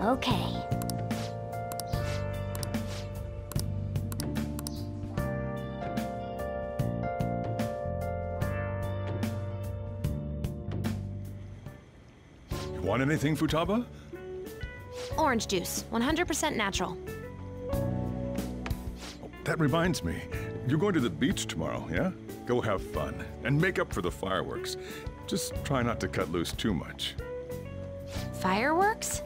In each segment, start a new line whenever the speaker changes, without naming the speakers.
Okay.
Want anything, Futaba?
Orange juice, 100% natural.
That reminds me. You're going to the beach tomorrow, yeah? Go have fun and make up for the fireworks. Just try not to cut loose too much.
Fireworks?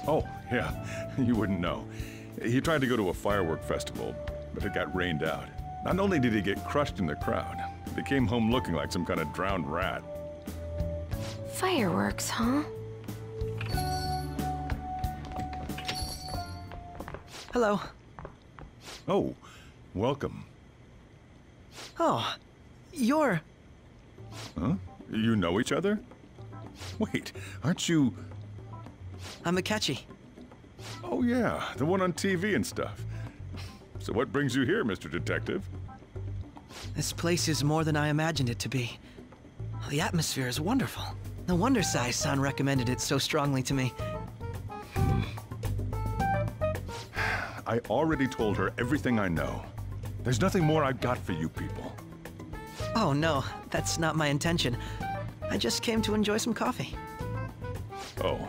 Oh, yeah. You wouldn't know. He tried to go to a firework festival, but it got rained out. Not only did he get crushed in the crowd, but he came home looking like some kind of drowned rat.
Fireworks, huh?
Hello.
Oh, welcome.
Oh, you're...
Huh? You know each other? Wait, aren't you...
I'm Akechi.
Oh yeah, the one on TV and stuff. So what brings you here, Mr. Detective?
This place is more than I imagined it to be. The atmosphere is wonderful. No wonder Sai-san recommended it so strongly to me.
I already told her everything I know. There's nothing more I've got for you people.
Oh no, that's not my intention. I just came to enjoy some coffee.
Oh.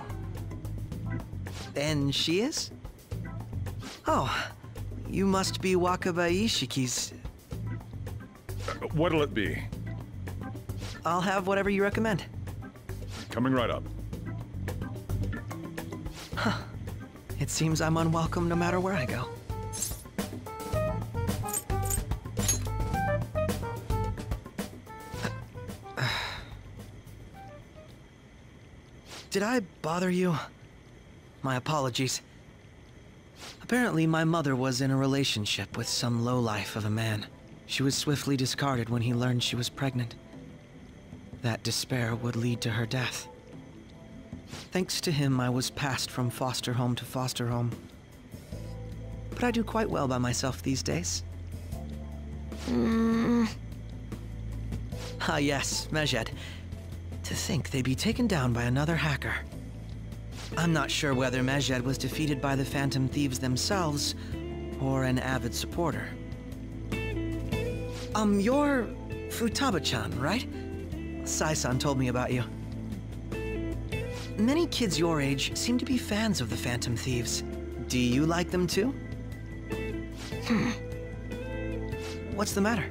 And she is? Oh, you must be Wakaba Ishiki's...
What'll it be?
I'll have whatever you recommend.
Coming right up.
Huh. It seems I'm unwelcome no matter where I go. Did I bother you? My apologies. Apparently, my mother was in a relationship with some lowlife of a man. She was swiftly discarded when he learned she was pregnant. That despair would lead to her death. Thanks to him, I was passed from foster home to foster home. But I do quite well by myself these days. Ah yes, Mejed. To think they'd be taken down by another hacker. I'm not sure whether Mejed was defeated by the Phantom Thieves themselves, or an avid supporter. You're Futaba-chan, right? Sai-san told me about you. Many kids your age seem to be fans of the Phantom Thieves. Do you like them too? What's the matter?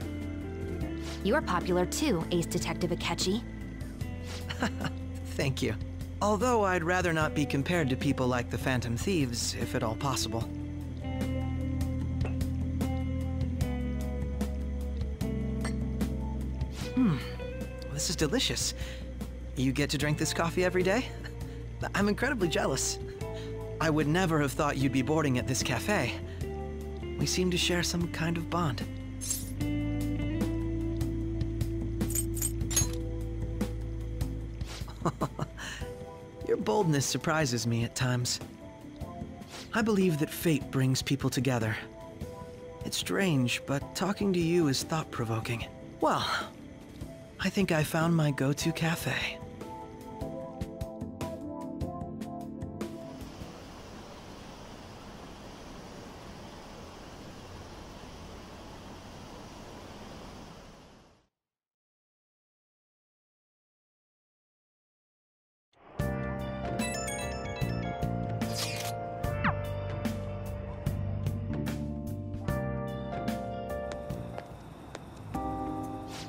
You're popular too, Ace Detective Akechi.
Thank you. Although I'd rather not be compared to people like the Phantom Thieves, if at all possible. This is delicious. You get to drink this coffee every day? I'm incredibly jealous. I would never have thought you'd be boarding at this cafe. We seem to share some kind of bond. Your boldness surprises me at times. I believe that fate brings people together. It's strange, but talking to you is thought-provoking. Well, I think I found my go-to cafe.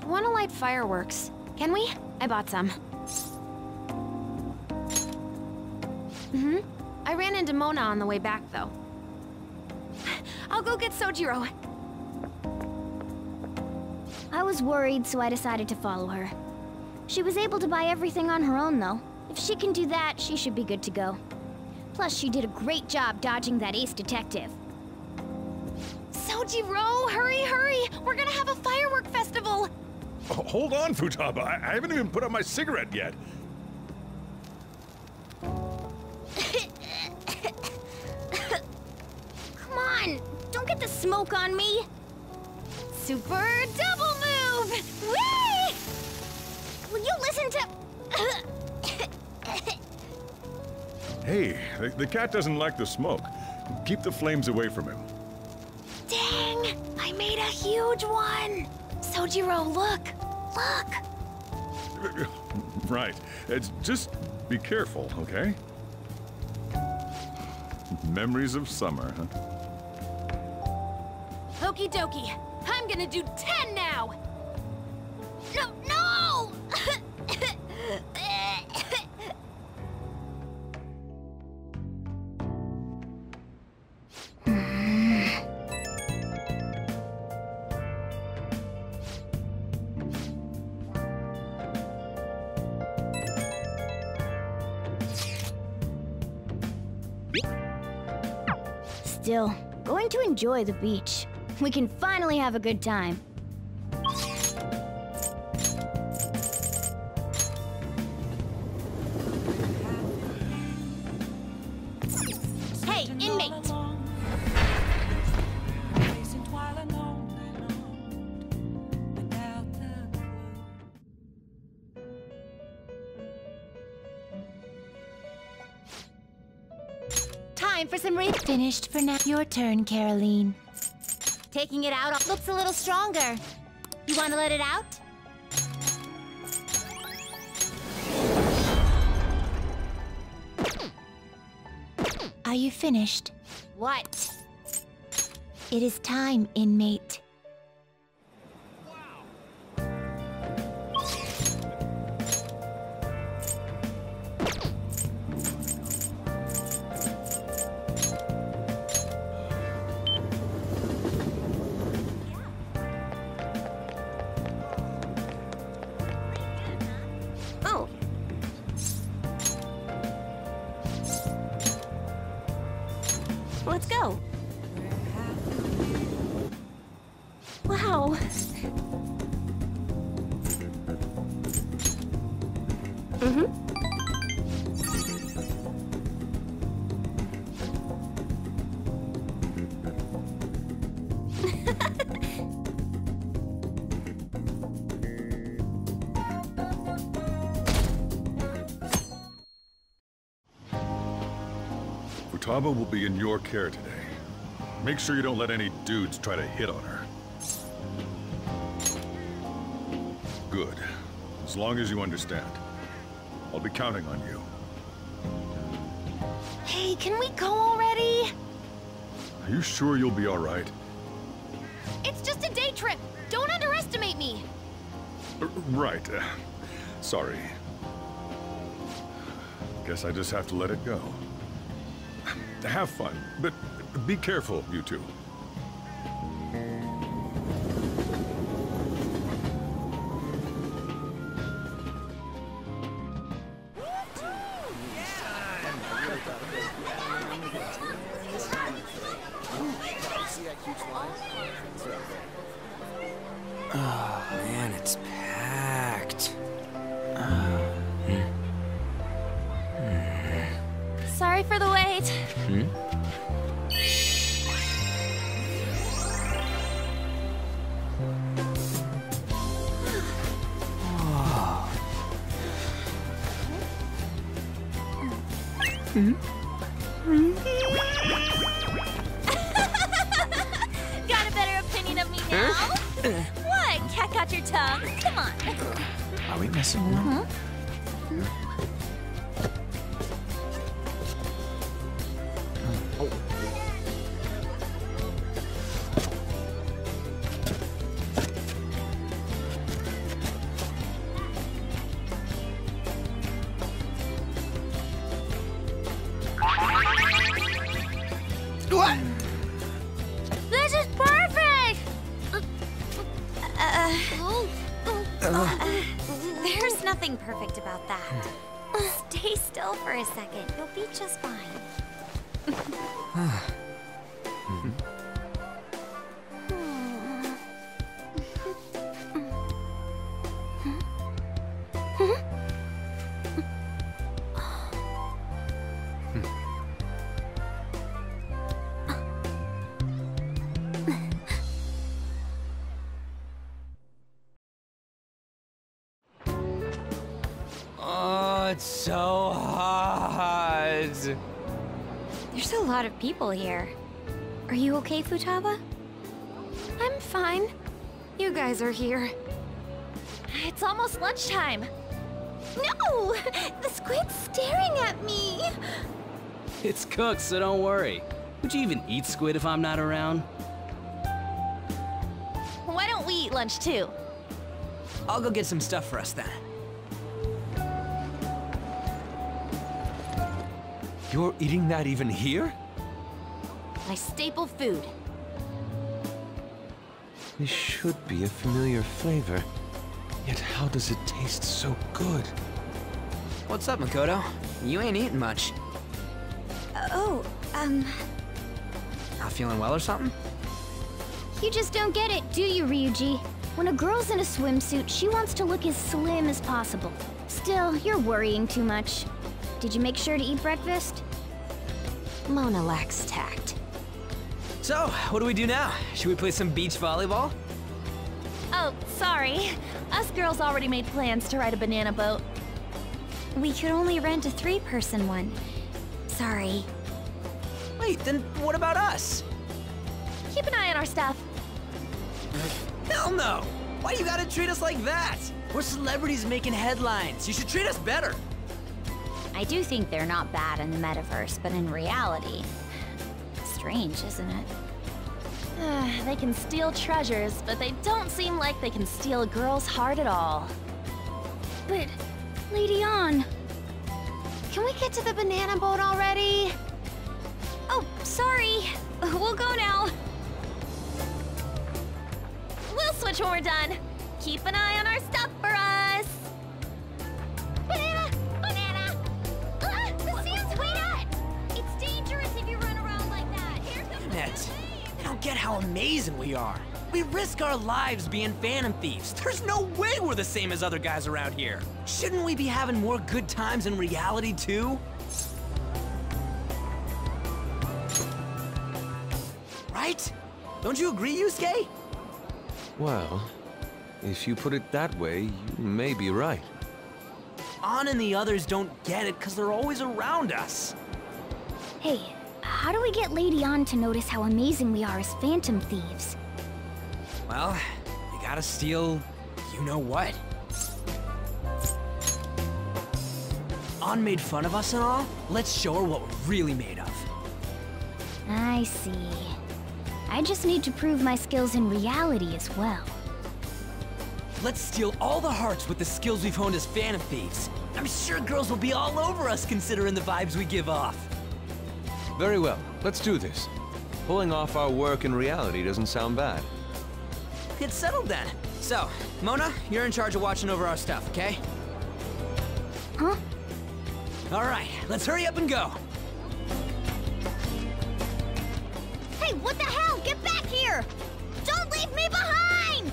Wanna light fireworks? Can we? I bought some. I ran into Mona on the way back, though. I'll go get Sojiro.
I was worried, so I decided to follow her. She was able to buy everything on her own, though. If she can do that, she should be good to go. Plus, she did a great job dodging that ace detective.
Sojiro, hurry, hurry! We're gonna have a firework festival!
Oh, hold on, Futaba. I haven't even put out my cigarette yet.
Come on, don't get the smoke on me.
Super double move! Whee!
Will you listen to...
Hey, the cat doesn't like the smoke. Keep the flames away from him.
Dang! I made a huge one! Sojiro, look! Look!
Right. Just be careful, okay? Memories of summer, huh?
Okie dokie. I'm gonna do 10 now!
No, no! Still, going to enjoy the beach. We can finally have a good time.
Hey, inmate! Time for some finished for now. Your turn, Caroline. Taking it out looks a little stronger. You want to let it out? Are you finished? What? It is time, inmate. Oh. Let's go. Wow.
Futaba will be in your care today. Make sure you don't let any dudes try to hit on her. Good. As long as you understand. I'll be counting on you.
Hey, can we go already?
Are you sure you'll be all right?
It's just a day trip. Don't underestimate me.
Right. Sorry. Guess I just have to let it go. Have fun, but be careful, you two.
Oh, man, it's packed.
Sorry for the wait. Got a better opinion of me now? What? Cat got your tongue? Come on.
Are we messing around?
What?
This is perfect! There's nothing perfect about that. Stay still for a second. You'll be just fine.
Oh, it's so hot. God!
There's a lot of people here. Are you okay, Futaba?
I'm fine. You guys are here. It's almost lunchtime. No! The squid's staring at me!
It's cooked, so don't worry. Would you even eat squid if I'm not around?
Why don't we eat lunch too?
I'll go get some stuff for us then.
You're eating that even here?
My staple food.
This should be a familiar flavor. Yet how does it taste so good?
What's up, Makoto? You ain't eating much. Not feeling well or something?
You just don't get it, do you, Ryuji? When a girl's in a swimsuit, she wants to look as slim as possible. Still, you're worrying too much. Did you make sure to eat breakfast?
Mona lacks tact.
So, what do we do now? Should we play some beach volleyball?
Oh, sorry. Us girls already made plans to ride a banana boat.
We could only rent a 3-person one. Sorry.
Wait, then what about us?
Keep an eye on our stuff.
Hell no! Why you gotta treat us like that? We're celebrities making headlines. You should treat us better.
I do think they're not bad in the metaverse, but in reality... Strange, isn't it?
They can steal treasures, but they don't seem like they can steal a girl's heart at all. But, Lady Ann, can we get to the banana boat already? Oh, sorry. We'll go now. We'll switch when we're done. Keep an eye on our stuff for us. Banana! Banana! Ah, the sand's way up! It's dangerous if you run around like that. Here comes the
Net, I don't get how amazing we are. We risk our lives being phantom thieves. There's no way we're the same as other guys around here. Shouldn't we be having more good times in reality too? Right? Don't you agree, Yusuke?
Well, if you put it that way, you may be right.
An and the others don't get it because they're always around us.
Hey, how do we get Lady Ann to notice how amazing we are as phantom thieves?
Well, you gotta steal you-know-what. An made fun of us and all? Let's show her what we're really made of.
I see. I just need to prove my skills in reality as well.
Let's steal all the hearts with the skills we've honed as phantom thieves. I'm sure girls will be all over us considering the vibes we give off.
Very well, let's do this. Pulling off our work in reality doesn't sound bad.
It's settled then. So, Mona, you're in charge of watching over our stuff, okay?
Huh?
All right, let's hurry up and go.
Hey, what the hell? Get back here! Don't leave me behind!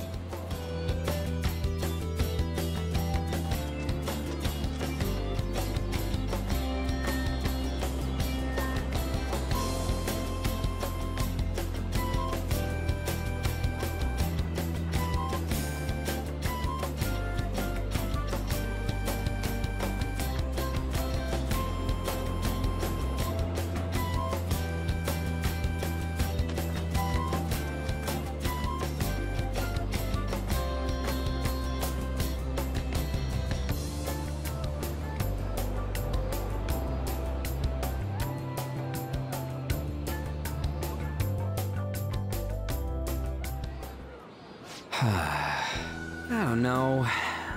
I don't know.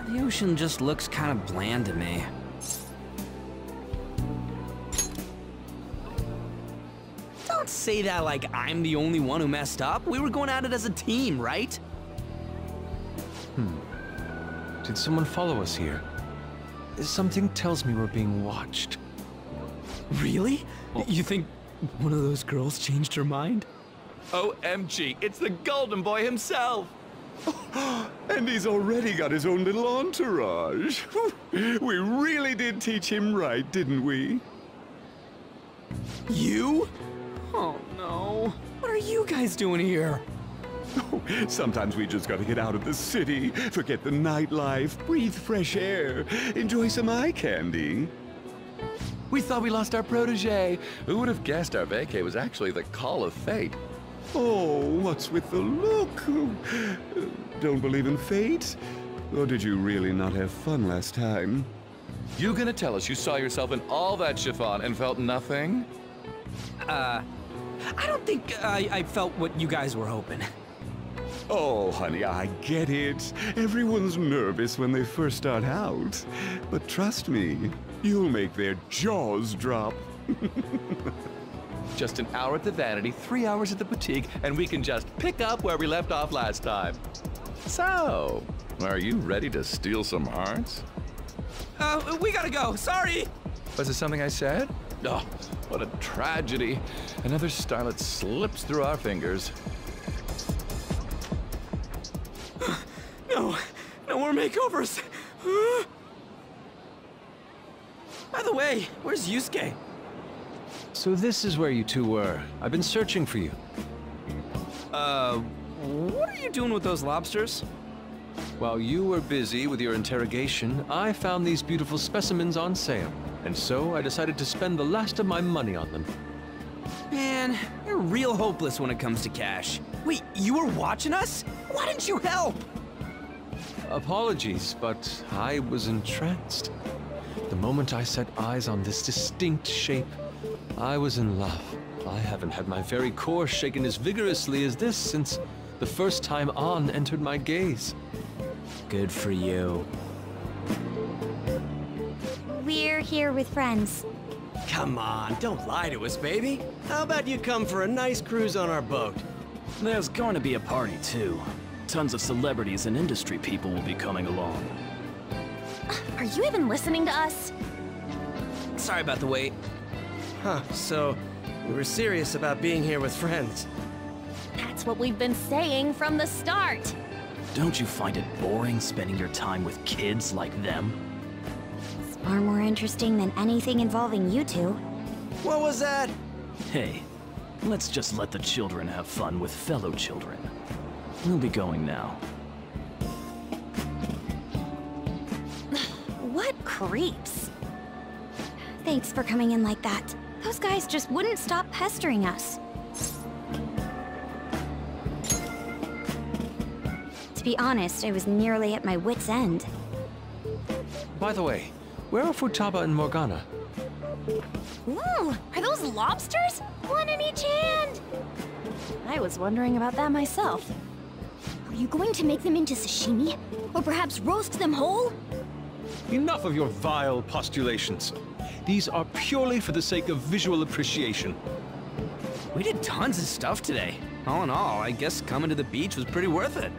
The ocean just looks kind of bland to me. Don't say that like I'm the only one who messed up. We were going at it as a team, right?
Did someone follow us here? Something tells me we're being watched.
Really? You think one of those girls changed her mind?
OMG, it's the Golden Boy himself! And he's already got his own little entourage. We really did teach him right, didn't we?
You? Oh no. What are you guys doing here?
Sometimes we just gotta get out of the city, forget the nightlife, breathe fresh air, enjoy some eye candy.
We thought we lost our protege. Who would have guessed our vacay was actually the call of fate?
Oh, what's with the look? Don't believe in fate? Or did you really not have fun last time?
You gonna tell us you saw yourself in all that chiffon and felt nothing?
I don't think I felt what you guys were hoping.
Oh, honey, I get it. Everyone's nervous when they first start out. But trust me, you'll make their jaws drop.
Just an hour at the Vanity, 3 hours at the boutique, and we can just pick up where we left off last time. So, are you ready to steal some hearts?
We gotta go. Sorry.
Was it something I said? Oh, what a tragedy. Another starlet slips through our fingers.
No more makeovers. By the way, where's Yusuke?
So this is where you two were. I've been searching for you.
What are you doing with those lobsters?
While you were busy with your interrogation, I found these beautiful specimens on sale. And so I decided to spend the last of my money on them.
Man, you're real hopeless when it comes to cash. Wait, you were watching us? Why didn't you help?
Apologies, but I was entranced. The moment I set eyes on this distinct shape, I was in love. I haven't had my very core shaken as vigorously as this since the first time On entered my gaze.
Good for you.
We're here with friends.
Come on, don't lie to us, baby. How about you come for a nice cruise on our boat?
There's going to be a party, too. Tons of celebrities and industry people will be coming along.
Are you even listening to us?
Sorry about the wait.
Huh, so we were serious about being here with friends.
That's what we've been saying from the start.
Don't you find it boring spending your time with kids like them?
It's far more interesting than anything involving you two.
What was that?
Hey, let's just let the children have fun with fellow children. We'll be going now.
What creeps.
Thanks for coming in like that.
Those guys just wouldn't stop pestering us.
To be honest, I was nearly at my wit's end.
By the way, where are Futaba and Morgana?
Ooh, are those lobsters? One in each hand! I was wondering about that myself. Are you going to make them into sashimi? Or perhaps roast them whole?
Enough of your vile postulations. These are purely for the sake of visual appreciation.
We did tons of stuff today. All in all, I guess coming to the beach was pretty worth it.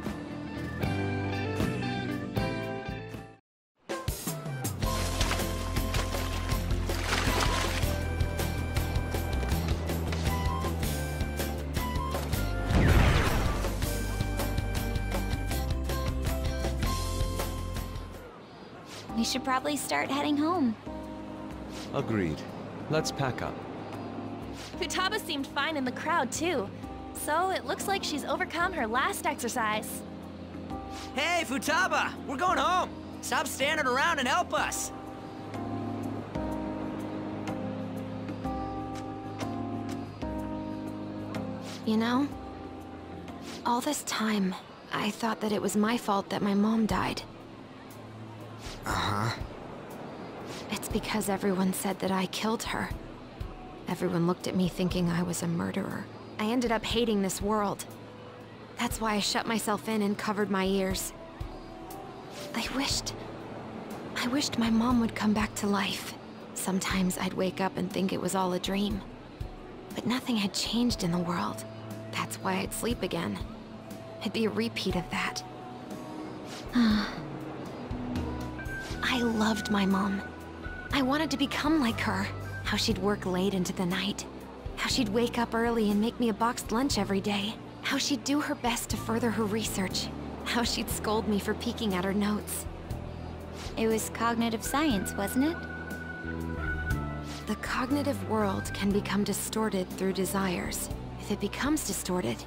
We should probably start heading home.
Agreed. Let's pack up.
Futaba seemed fine in the crowd, too. So it looks like she's overcome her last exercise.
Hey, Futaba! We're going home! Stop standing around and help us!
You know, all this time, I thought that it was my fault that my mom died.
Uh-huh.
It's because everyone said that I killed her. Everyone looked at me thinking I was a murderer. I ended up hating this world. That's why I shut myself in and covered my ears. I wished my mom would come back to life. Sometimes I'd wake up and think it was all a dream. But nothing had changed in the world. That's why I'd sleep again. It'd be a repeat of that. I loved my mom. I wanted to become like her. How she'd work late into the night. How she'd wake up early and make me a boxed lunch every day. How she'd do her best to further her research. How she'd scold me for peeking at her notes.
It was cognitive science, wasn't it?
The cognitive world can become distorted through desires. If it becomes distorted,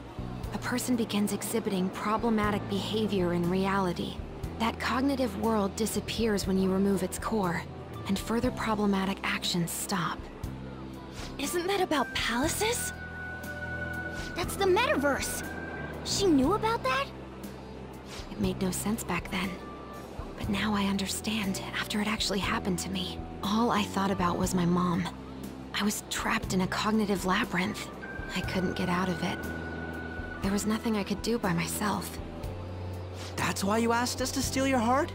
a person begins exhibiting problematic behavior in reality. That cognitive world disappears when you remove its core. and further problematic actions stop.
Isn't that about palaces?
That's the metaverse. She knew about that?
It made no sense back then. But now I understand, after it actually happened to me. All I thought about was my mom. I was trapped in a cognitive labyrinth. I couldn't get out of it. There was nothing I could do by myself.
That's why you asked us to steal your heart?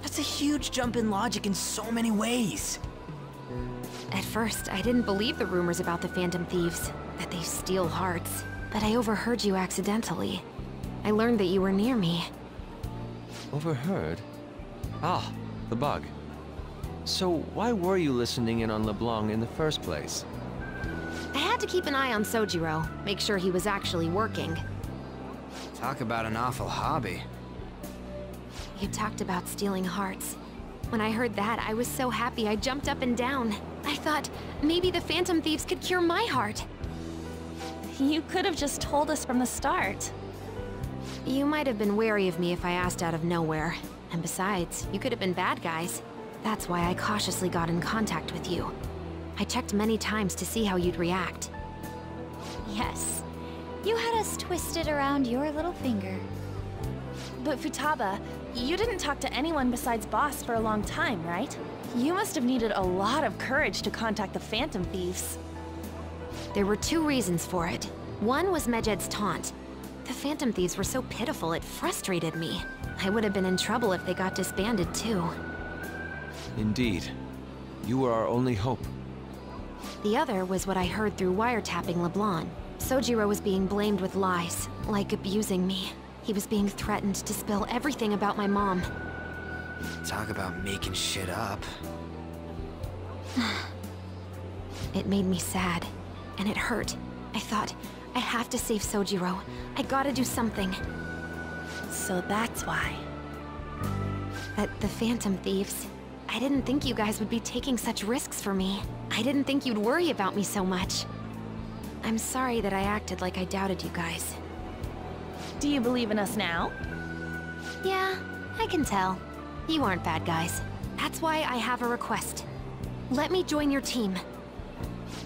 That's a huge jump in logic in so many ways.
At first, I didn't believe the rumors about the Phantom Thieves, that they steal hearts. But I overheard you accidentally. I learned that you were near me.
Overheard? Ah, the bug. So why were you listening in on LeBlanc in the first place?
I had to keep an eye on Sojiro, make sure he was actually working.
Talk about an awful hobby.
You talked about stealing hearts. When I heard that, I was so happy I jumped up and down. I thought, maybe the Phantom Thieves could cure my heart.
You could have just told us from the start.
You might have been wary of me if I asked out of nowhere. And besides, you could have been bad guys. That's why I cautiously got in contact with you. I checked many times to see how you'd react.
Yes. You had us twisted around your little finger. But Futaba, you didn't talk to anyone besides Boss for a long time, right? You must have needed a lot of courage to contact the Phantom Thieves.
There were two reasons for it. One was Medjed's taunt. The Phantom Thieves were so pitiful it frustrated me. I would have been in trouble if they got disbanded too.
Indeed. You were our only hope.
The other was what I heard through wiretapping LeBlanc. Sojiro was being blamed with lies, like abusing me. He was being threatened to spill everything about my mom.
Talk about making shit up.
It made me sad, and it hurt. I thought, I have to save Sojiro. I gotta do something.
So that's why.
But the Phantom Thieves, I didn't think you guys would be taking such risks for me. I didn't think you'd worry about me so much. I'm sorry that I acted like I doubted you guys.
Do you believe in us now?
Yeah, I can tell. You aren't bad guys. That's why I have a request. Let me join your team.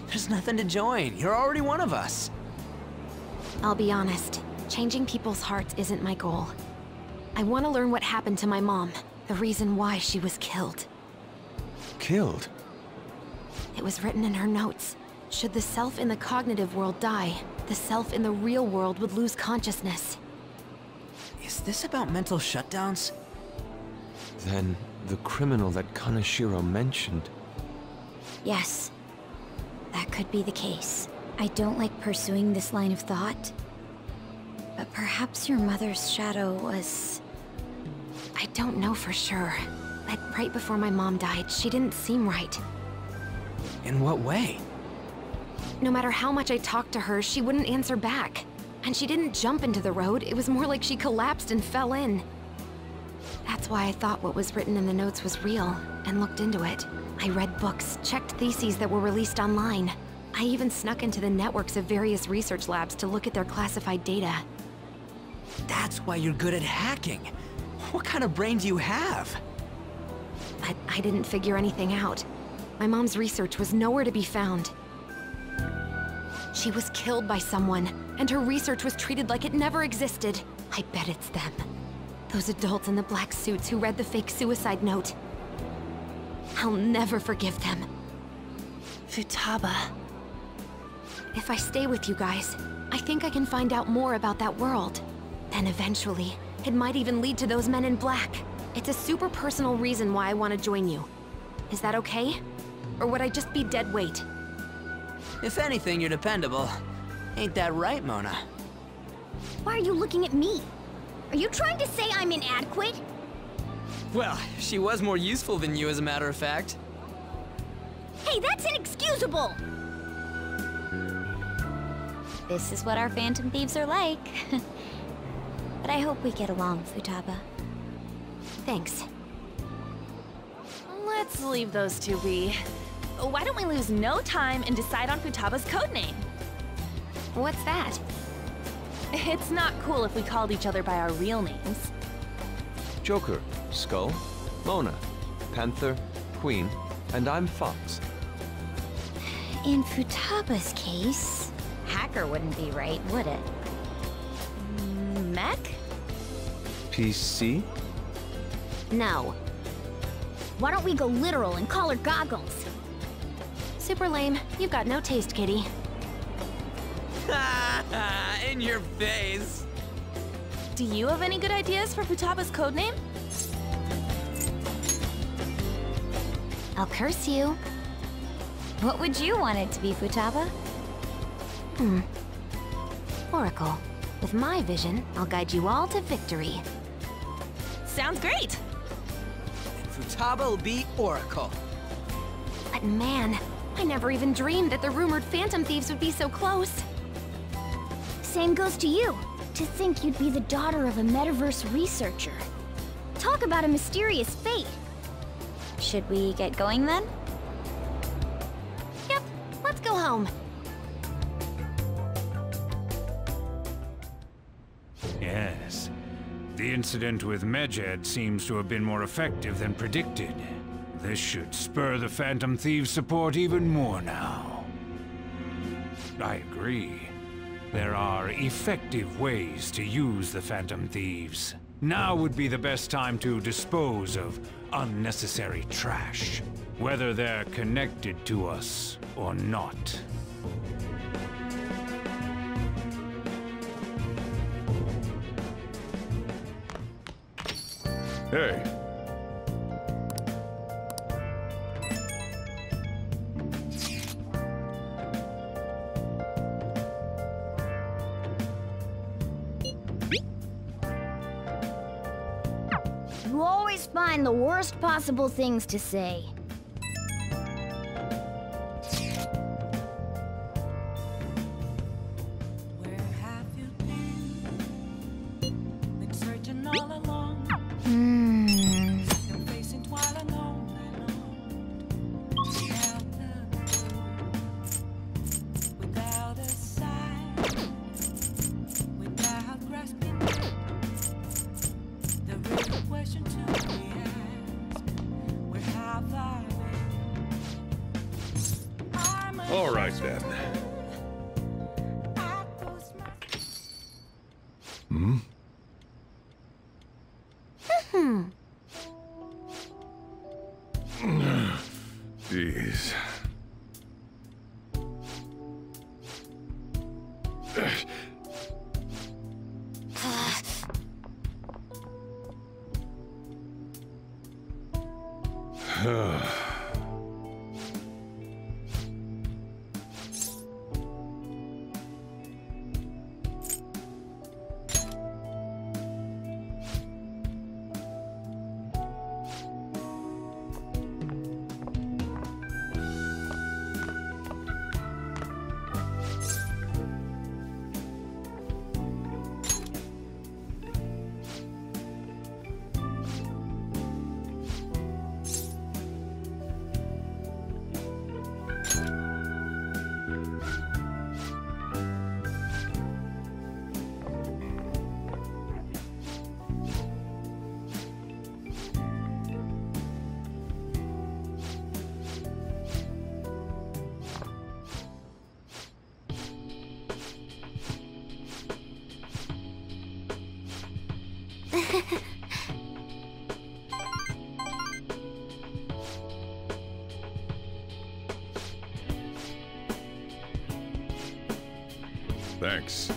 There's nothing to join. You're already one of us.
I'll be honest. Changing people's hearts isn't my goal. I want to learn what happened to my mom. The reason why she was killed.
Killed?
It was written in her notes. Should the self in the cognitive world die, the self in the real world would lose consciousness.
Is this about mental shutdowns?
Then, the criminal that Kaneshiro mentioned.
Yes. That could be the case. I don't like pursuing this line of thought. But perhaps your mother's shadow was...
I don't know for sure. But right before my mom died, she didn't seem right.
In what way?
No matter how much I talked to her, she wouldn't answer back. And she didn't jump into the road, it was more like she collapsed and fell in. That's why I thought what was written in the notes was real, and looked into it. I read books, checked theses that were released online. I even snuck into the networks of various research labs to look at their classified data.
That's why you're good at hacking. What kind of brain do you have?
But I didn't figure anything out. My mom's research was nowhere to be found. She was killed by someone, and her research was treated like it never existed. I bet it's them. Those adults in the black suits who read the fake suicide note. I'll never forgive them.
Futaba.
If I stay with you guys, I think I can find out more about that world. Then eventually, it might even lead to those men in black. It's a super personal reason why I want to join you. Is that okay? Or would I just be dead weight?
If anything, you're dependable. Ain't that right, Mona?
Why are you looking at me? Are you trying to say I'm inadequate?
Well, she was more useful than you, as a matter of fact.
Hey, that's inexcusable!
This is what our Phantom Thieves are like. But I hope we get along, Futaba.
Thanks.
Let's leave those two be. Why don't we lose no time and decide on Futaba's codename?
What's that?
It's not cool if we called each other by our real names.
Joker, Skull, Mona, Panther, Queen, And I'm Fox.
In Futaba's case, hacker wouldn't be right, would it?
Mech?
PC?
No. Why don't we go literal and call her Goggles?
Super lame. You've got no taste, kitty.
In your face.
Do you have any good ideas for Futaba's codename?
I'll curse you. What would you want it to be, Futaba?
Oracle. With my vision, I'll guide you all to victory.
Sounds great!
Futaba will be Oracle.
But man, I never even dreamed that the rumored Phantom Thieves would be so close.
Same goes to you. To think you'd be the daughter of a metaverse researcher. Talk about a mysterious fate.
Should we get going then?
Yep, let's go home.
Yes. The incident with Medjed seems to have been more effective than predicted. This should spur the Phantom Thieves' support even more now. I agree. There are effective ways to use the Phantom Thieves. Now would be the best time to dispose of unnecessary trash, whether they're connected to us or not.
Hey.
You always find the worst possible things to say.
All right, then. Jeez. Thanks.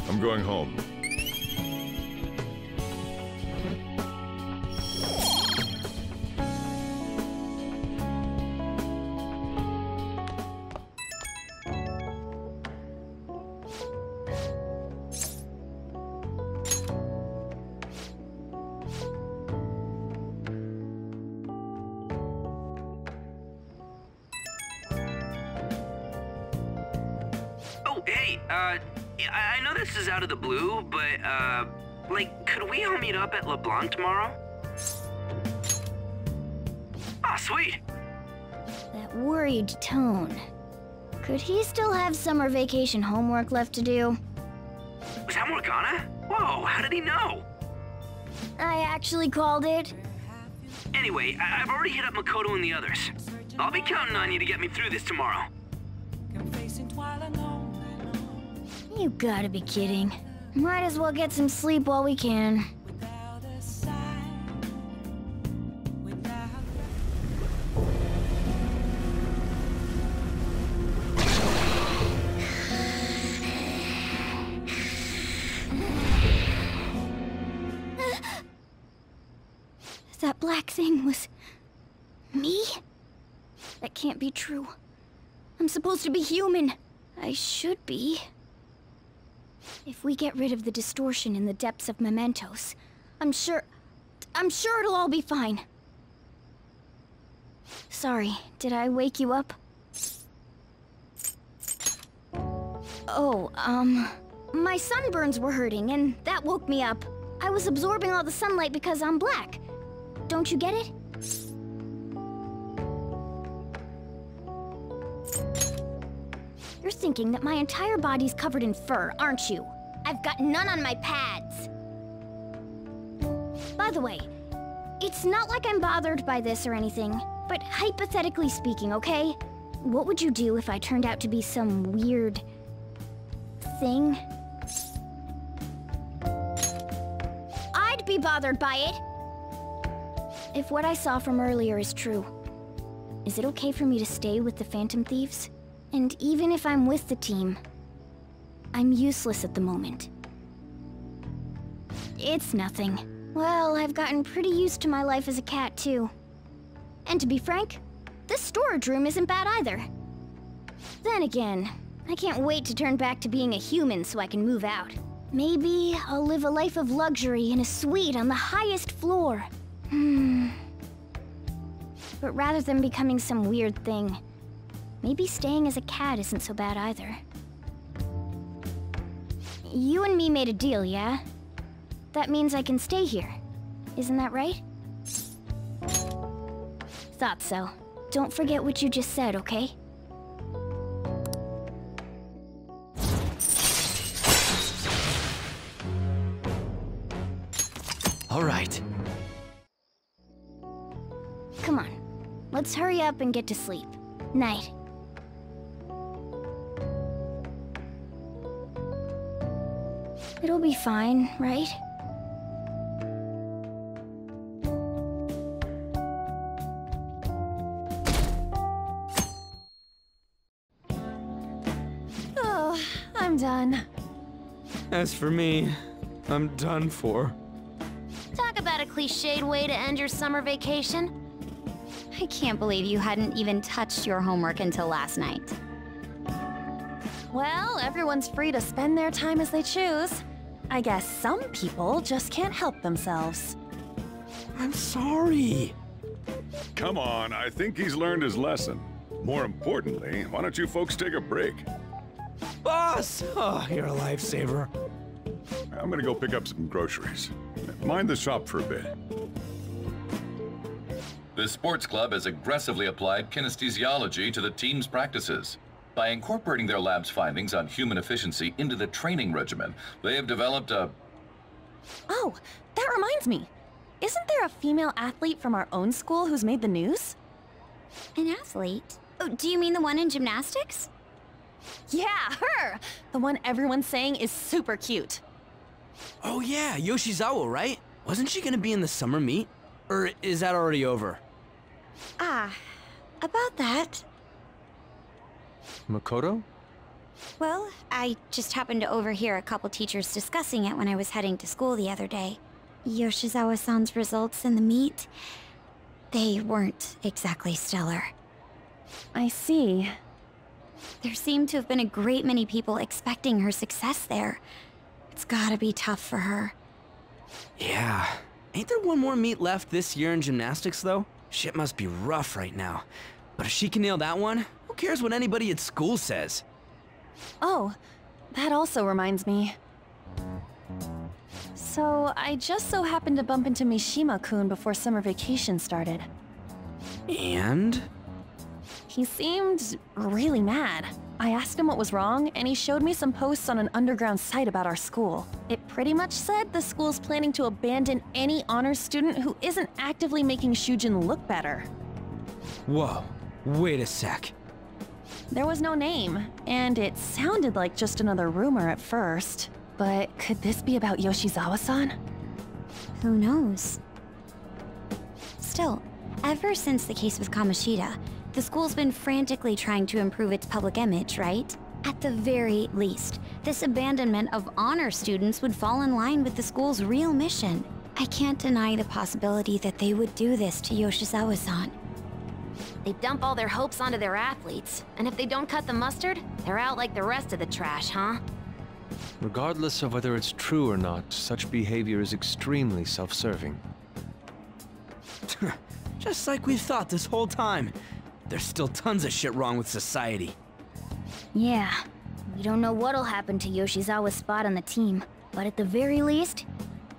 I'm going home.
I know this is out of the blue, but, like, could we all meet up at LeBlanc tomorrow? Ah, sweet!
That worried tone. Could he still have summer vacation homework left to do?
Was that Morgana? Whoa, how did he know?
I actually called it.
Anyway, I've already hit up Makoto and the others. I'll be counting on you to get me through this tomorrow.
You gotta be kidding. Might as well get some sleep while we can. That black thing was... me? That can't be true. I'm supposed to be human. I should be. If we get rid of the distortion in the depths of mementos, I'm sure it'll all be fine. Sorry, did I wake you up? Oh, my sunburns were hurting and that woke me up. I was absorbing all the sunlight because I'm black. Don't you get it? You're thinking that my entire body's covered in fur, aren't you? I've got none on my pads. By the way, it's not like I'm bothered by this or anything, but hypothetically speaking, okay? What would you do if I turned out to be some weird... thing? I'd be bothered by it! If what I saw from earlier is true, is it okay for me to stay with the Phantom Thieves? And even if I'm with the team, I'm useless at the moment. It's nothing. Well, I've gotten pretty used to my life as a cat, too. And to be frank, this storage room isn't bad either. Then again, I can't wait to turn back to being a human so I can move out. Maybe I'll live a life of luxury in a suite on the highest floor. But rather than becoming some weird thing, maybe staying as a cat isn't so bad either. You and me made a deal, yeah? That means I can stay here. Isn't that right? Thought so. Don't forget what you just said, okay?
All right.
Come on. Let's hurry up and get to sleep. Night. It'll be fine, right?
Oh, I'm done.
As for me, I'm done for.
Talk about a cliched way to end your summer vacation. I can't believe you hadn't even touched your homework until last night.
Well, everyone's free to spend their time as they choose. I guess some people just can't help themselves.
I'm sorry.
Come on, I think he's learned his lesson. More importantly, why don't you folks take a break?
Boss! Oh, you're a lifesaver.
I'm gonna go pick up some groceries. Mind the shop for a bit.
The sports club has aggressively applied kinesthesiology to the team's practices. By incorporating their lab's findings on human efficiency into the training regimen, they have developed a...
Oh, that reminds me. Isn't there a female athlete from our own school who's made the news?
An athlete? Oh, do you mean the one in gymnastics?
Yeah, her! The one everyone's saying is super cute.
Oh yeah, Yoshizawa, right? Wasn't she gonna be in the summer meet? Or is that already over?
Ah, about that.
Makoto?
Well, I just happened to overhear a couple teachers discussing it when I was heading to school the other day. Yoshizawa-san's results in the meet, they weren't exactly stellar.
I see.
There seemed to have been a great many people expecting her success there. It's gotta be tough for her.
Yeah. Ain't there one more meet left this year in gymnastics, though? Shit must be rough right now. But if she can nail that one, who cares what anybody at school says?
Oh, that also reminds me. So, I just so happened to bump into Mishima-kun before summer vacation started.
And?
He seemed really mad. I asked him what was wrong, and he showed me some posts on an underground site about our school. It pretty much said the school's planning to abandon any honors student who isn't actively making Shujin look better.
Whoa, wait a sec.
There was no name, and it sounded like just another rumor at first. But could this be about Yoshizawa-san?
Who knows? Still, ever since the case with Kamoshida, the school's been frantically trying to improve its public image, right? At the very least, this abandonment of honor students would fall in line with the school's real mission. I can't deny the possibility that they would do this to Yoshizawa-san.
They dump all their hopes onto their athletes, and if they don't cut the mustard, they're out like the rest of the trash, huh?
Regardless of whether it's true or not, such behavior is extremely self-serving.
Just like we thought this whole time. There's still tons of shit wrong with society.
Yeah, we don't know what'll happen to Yoshizawa's spot on the team, but at the very least,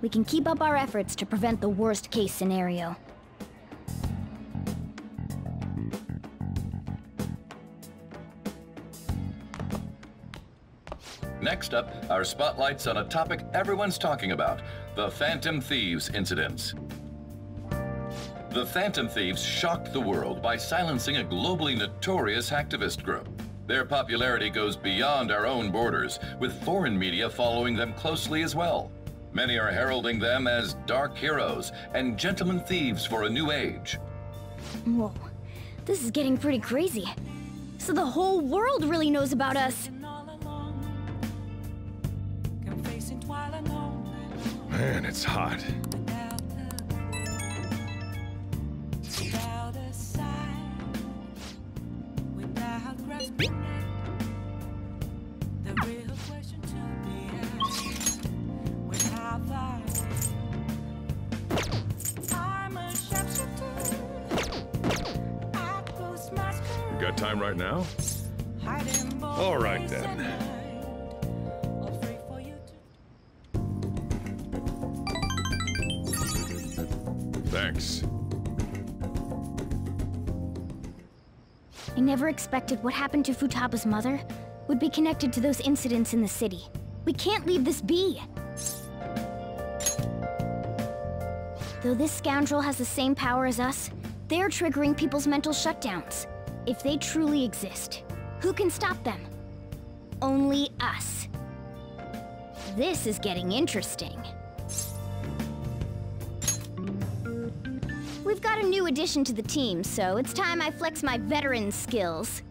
we can keep up our efforts to prevent the worst-case scenario.
Next up, our spotlight's on a topic everyone's talking about, the Phantom Thieves incidents. The Phantom Thieves shocked the world by silencing a globally notorious hacktivist group. Their popularity goes beyond our own borders, with foreign media following them closely as well. Many are heralding them as dark heroes and gentlemen thieves for a new age.
Whoa, this is getting pretty crazy. So the whole world really knows about us.
Man, it's hot. You got time right now? All right then. Thanks.
I never expected what happened to Futaba's mother would be connected to those incidents in the city. We can't leave this be. Though this scoundrel has the same power as us, they're triggering people's mental shutdowns. If they truly exist, who can stop them? Only us. This is getting interesting. We've got a new addition to the team, so it's time I flex my veteran skills.